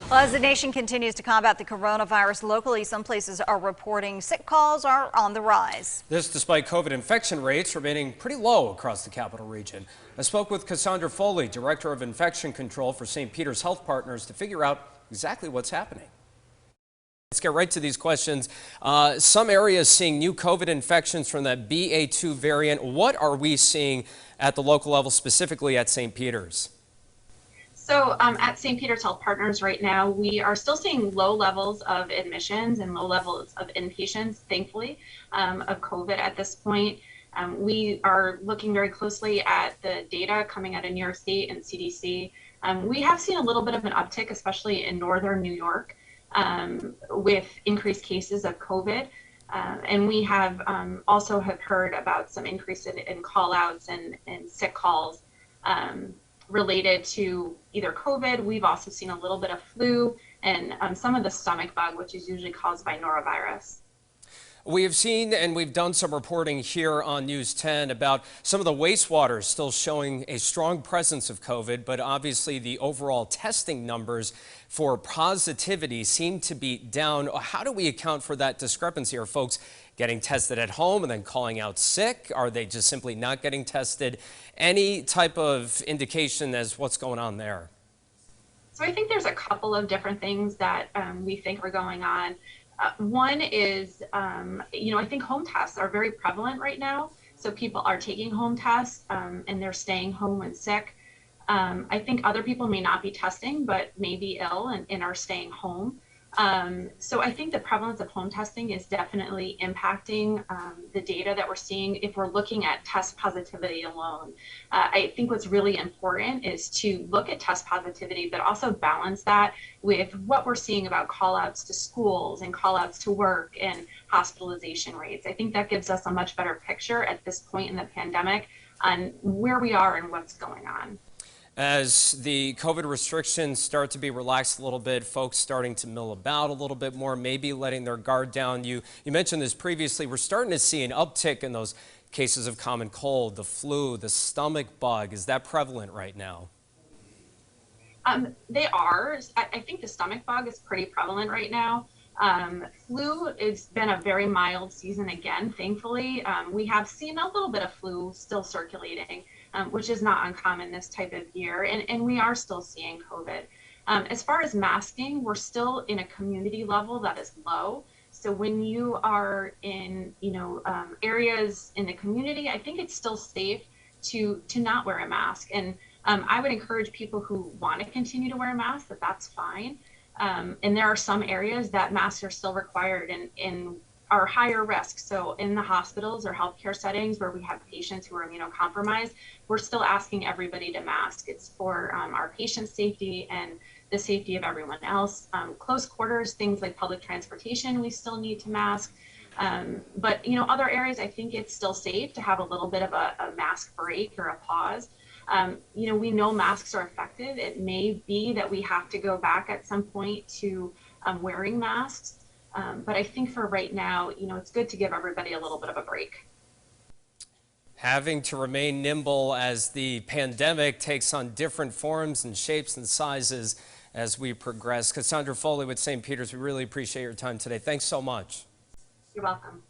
Well, as the nation continues to combat the coronavirus locally, some places are reporting sick calls are on the rise. This despite COVID infection rates remaining pretty low across the capital region. I spoke with Cassandra Foley, Director of Infection Control for St. Peter's Health Partners, to figure out exactly what's happening. Let's get right to these questions. Some areas seeing new COVID infections from that BA2 variant. What are we seeing at the local level, specifically at St. Peter's? So at St. Peter's Health Partners right now, we are still seeing low levels of admissions and low levels of inpatients, thankfully, of COVID at this point. We are looking very closely at the data coming out of New York State and CDC. We have seen a little bit of an uptick, especially in northern New York, with increased cases of COVID. And we have also have heard about some increase in call outs and sick calls related to either COVID. We've also seen a little bit of flu and some of the stomach bug, which is usually caused by norovirus. We have seen and we've done some reporting here on News 10 about some of the wastewater still showing a strong presence of COVID, but obviously the overall testing numbers for positivity seem to be down. How do we account for that discrepancy? Are folks getting tested at home and then calling out sick? Are they just simply not getting tested? Any type of indication as what's going on there? So I think there's a couple of different things that we think are going on. One is, I think home tests are very prevalent right now. So people are taking home tests and they're staying home when sick. I think other people may not be testing, but may be ill and are staying home. So I think the prevalence of home testing is definitely impacting the data that we're seeing if we're looking at test positivity alone. I think what's really important is to look at test positivity, but also balance that with what we're seeing about call outs to schools and call outs to work and hospitalization rates. I think that gives us a much better picture at this point in the pandemic on where we are and what's going on. As the COVID restrictions start to be relaxed a little bit, folks starting to mill about a little bit more, maybe letting their guard down. You mentioned this previously. We're starting to see an uptick in those cases of common cold, the flu, the stomach bug. Is that prevalent right now? They are. I think the stomach bug is pretty prevalent right now. Flu, it's been a very mild season again, thankfully. We have seen a little bit of flu still circulating, which is not uncommon this type of year, and we are still seeing COVID. As far as masking, we're still in a community level that is low. So when you are in, areas in the community, I think it's still safe to not wear a mask. And I would encourage people who want to continue to wear a mask that's fine. And there are some areas that masks are still required and are higher risk. So in the hospitals or healthcare settings where we have patients who are immunocompromised, we're still asking everybody to mask. It's for our patient safety and the safety of everyone else. Close quarters, things like public transportation, we still need to mask. But other areas, I think it's still safe to have a little bit of a mask break or a pause. We know masks are effective. It may be that we have to go back at some point to wearing masks. But I think for right now, it's good to give everybody a little bit of a break. Having to remain nimble as the pandemic takes on different forms and shapes and sizes as we progress. Cassandra Foley with St. Peter's, we really appreciate your time today. Thanks so much. You're welcome.